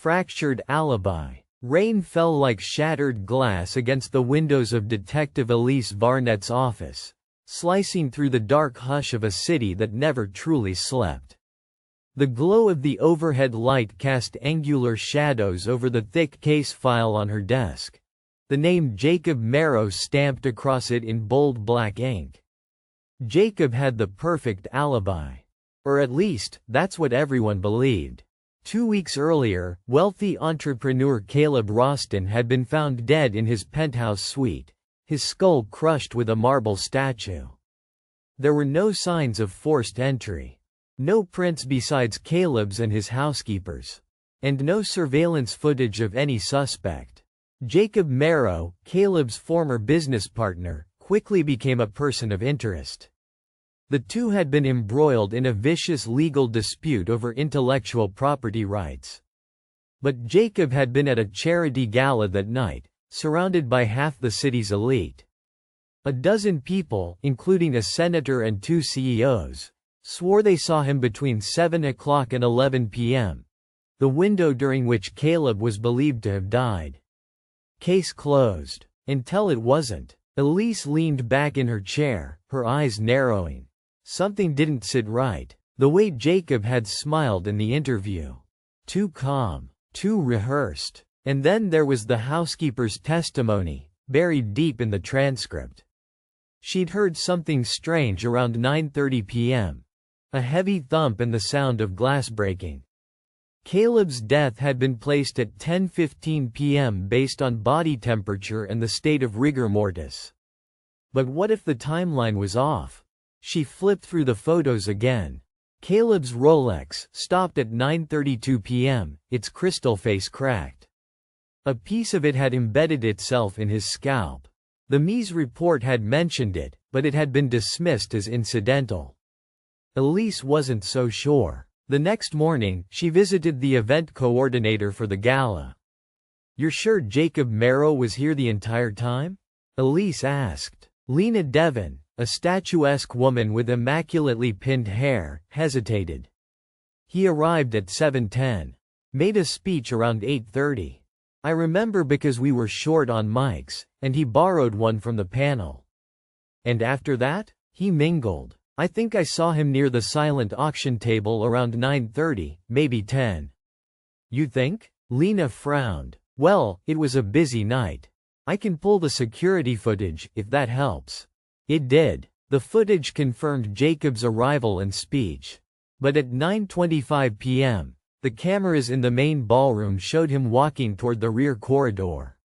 Fractured alibi. Rain fell like shattered glass against the windows of Detective Elise Varnett's office, slicing through the dark hush of a city that never truly slept. The glow of the overhead light cast angular shadows over the thick case file on her desk, the name Jacob Marrow stamped across it in bold black ink. Jacob had the perfect alibi. Or at least, that's what everyone believed. 2 weeks earlier, wealthy entrepreneur Caleb Roston had been found dead in his penthouse suite, his skull crushed with a marble statue. There were no signs of forced entry. No prints besides Caleb's and his housekeeper's. And no surveillance footage of any suspect. Jacob Marrow, Caleb's former business partner, quickly became a person of interest. The two had been embroiled in a vicious legal dispute over intellectual property rights. But Jacob had been at a charity gala that night, surrounded by half the city's elite. A dozen people, including a senator and 2 CEOs, swore they saw him between 7 o'clock and 11 p.m., the window during which Caleb was believed to have died. Case closed. Until it wasn't. Elise leaned back in her chair, her eyes narrowing. Something didn't sit right. The way Jacob had smiled in the interview. Too calm. Too rehearsed. And then there was the housekeeper's testimony, buried deep in the transcript. She'd heard something strange around 9:30 p.m. A heavy thump and the sound of glass breaking. Caleb's death had been placed at 10:15 p.m. based on body temperature and the state of rigor mortis. But what if the timeline was off? She flipped through the photos again. Caleb's Rolex stopped at 9:32 p.m., its crystal face cracked. A piece of it had embedded itself in his scalp. The Mies report had mentioned it, but it had been dismissed as incidental. Elise wasn't so sure. The next morning, she visited the event coordinator for the gala. "You're sure Jacob Marrow was here the entire time?" Elise asked. Lena Devon, a statuesque woman with immaculately pinned hair, hesitated. "He arrived at 7:10. Made a speech around 8:30. I remember because we were short on mics, and he borrowed one from the panel. And after that, he mingled. I think I saw him near the silent auction table around 9:30, maybe 10. You think?" Lena frowned. "Well, it was a busy night. I can pull the security footage, if that helps." It did. The footage confirmed Jacob's arrival and speech. But at 9:25 p.m., the cameras in the main ballroom showed him walking toward the rear corridor.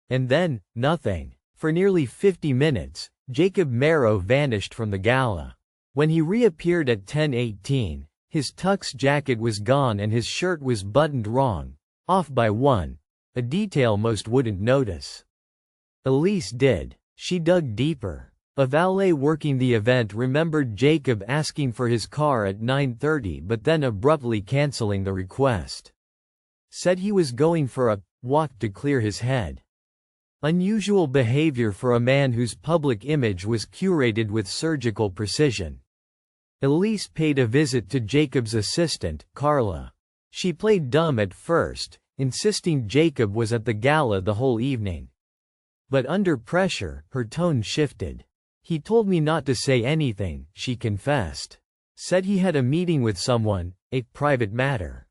And then, nothing. For nearly 50 minutes, Jacob Marrow vanished from the gala. When he reappeared at 10:18, his tux jacket was gone and his shirt was buttoned wrong, off by one, a detail most wouldn't notice. Elise did. She dug deeper. A valet working the event remembered Jacob asking for his car at 9:30 but then abruptly canceling the request. Said he was going for a walk to clear his head. Unusual behavior for a man whose public image was curated with surgical precision. Elise paid a visit to Jacob's assistant, Carla. She played dumb at first, insisting Jacob was at the gala the whole evening. But under pressure, her tone shifted. "He told me not to say anything," she confessed. "Said he had a meeting with someone, a private matter.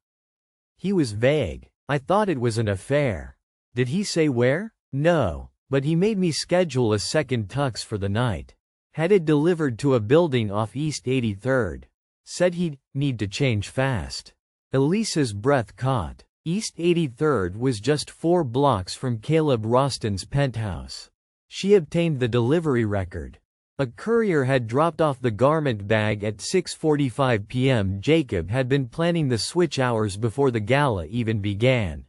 He was vague. I thought it was an affair." "Did he say where?" "No, but he made me schedule a second tux for the night. Had it delivered to a building off East 83rd. Said he'd need to change fast." Elise's breath caught. East 83rd was just 4 blocks from Caleb Roston's penthouse. She obtained the delivery record. A courier had dropped off the garment bag at 6:45 p.m. Jacob had been planning the switch hours before the gala even began.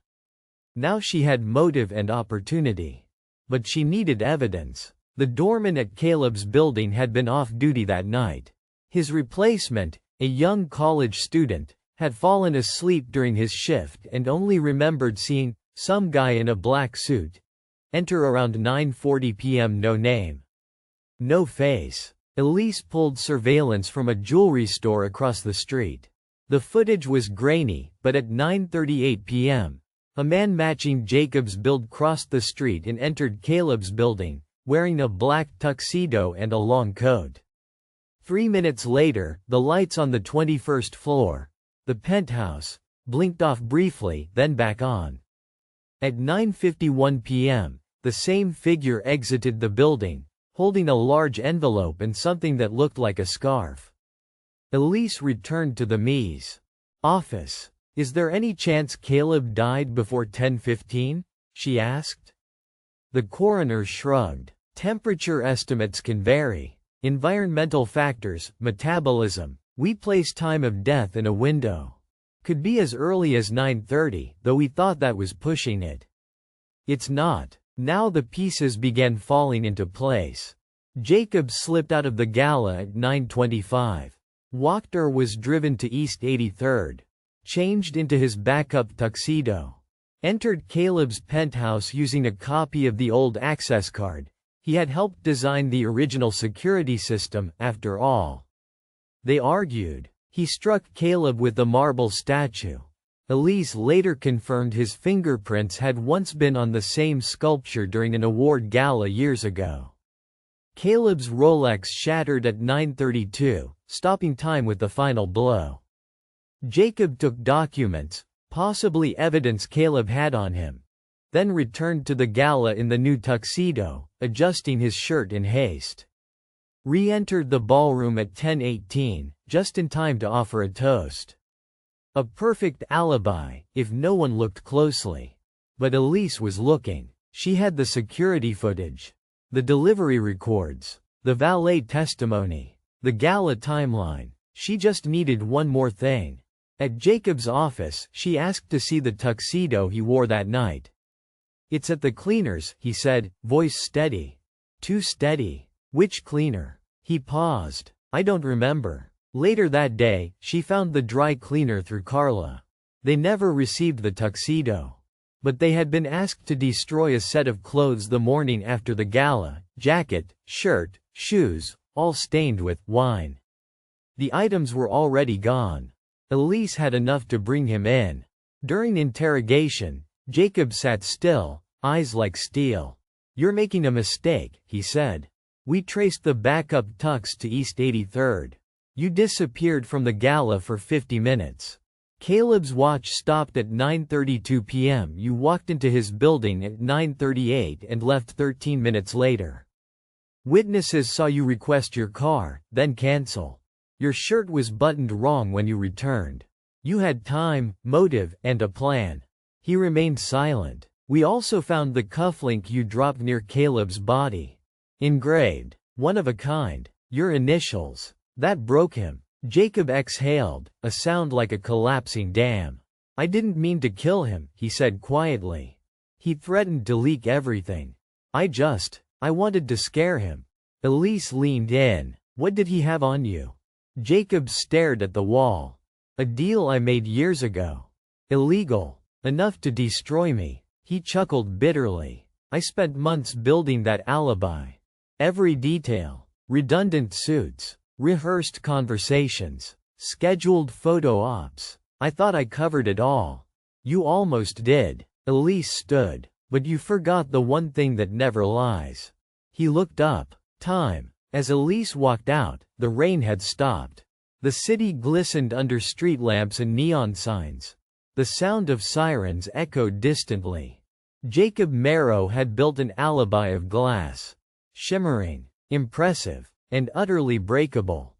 Now she had motive and opportunity. But she needed evidence. The doorman at Caleb's building had been off duty that night. His replacement, a young college student, had fallen asleep during his shift and only remembered seeing some guy in a black suit enter around 9:40 p.m. No name. No face. Elise pulled surveillance from a jewelry store across the street. The footage was grainy, but at 9:38 p.m., a man matching Jacob's build crossed the street and entered Caleb's building, wearing a black tuxedo and a long coat. 3 minutes later, the lights on the 21st floor, the penthouse, blinked off briefly, then back on. At 9:51 p.m., the same figure exited the building, holding a large envelope and something that looked like a scarf. Elise returned to the Mies' office. "Is there any chance Caleb died before 10:15? She asked. The coroner shrugged. "Temperature estimates can vary. Environmental factors, metabolism. We place time of death in a window. Could be as early as 9:30, though we thought that was pushing it. It's not." Now the pieces began falling into place. Jacob slipped out of the gala at 9:25. Wachter was driven to East 83rd. Changed into his backup tuxedo. Entered Caleb's penthouse using a copy of the old access card. He had helped design the original security system, after all. They argued. He struck Caleb with the marble statue. Elise later confirmed his fingerprints had once been on the same sculpture during an award gala years ago. Caleb's Rolex shattered at 9:32, stopping time with the final blow. Jacob took documents, possibly evidence Caleb had on him, then returned to the gala in the new tuxedo, adjusting his shirt in haste. Re-entered the ballroom at 10:18, just in time to offer a toast. A perfect alibi, if no one looked closely. But Elise was looking. She had the security footage, the delivery records, the valet testimony, the gala timeline. She just needed one more thing. At Jacob's office, she asked to see the tuxedo he wore that night. "It's at the cleaner's," he said, voice steady. Too steady. "Which cleaner?" He paused. "I don't remember." Later that day, she found the dry cleaner through Carla. They never received the tuxedo. But they had been asked to destroy a set of clothes the morning after the gala, jacket, shirt, shoes, all stained with wine. The items were already gone. Elise had enough to bring him in. During interrogation, Jacob sat still, eyes like steel. "You're making a mistake," he said. "We traced the backup tux to East 83rd. You disappeared from the gala for 50 minutes. Caleb's watch stopped at 9:32 p.m. You walked into his building at 9:38 and left 13 minutes later. Witnesses saw you request your car, then cancel. Your shirt was buttoned wrong when you returned. You had time, motive, and a plan." He remained silent. "We also found the cufflink you dropped near Caleb's body. Engraved. One of a kind. Your initials. That broke him." Jacob exhaled, a sound like a collapsing dam. "I didn't mean to kill him," he said quietly. "He threatened to leak everything. I wanted to scare him." Elise leaned in. "What did he have on you?" Jacob stared at the wall. "A deal I made years ago. Illegal. Enough to destroy me." He chuckled bitterly. "I spent months building that alibi. Every detail. Redundant suits. Rehearsed conversations. Scheduled photo ops. I thought I covered it all." "You almost did." Elise stood. "But you forgot the one thing that never lies." He looked up. Time. As Elise walked out, the rain had stopped. The city glistened under street lamps and neon signs. The sound of sirens echoed distantly. Jacob Marrow had built an alibi of glass. Shimmering. Impressive. And utterly breakable.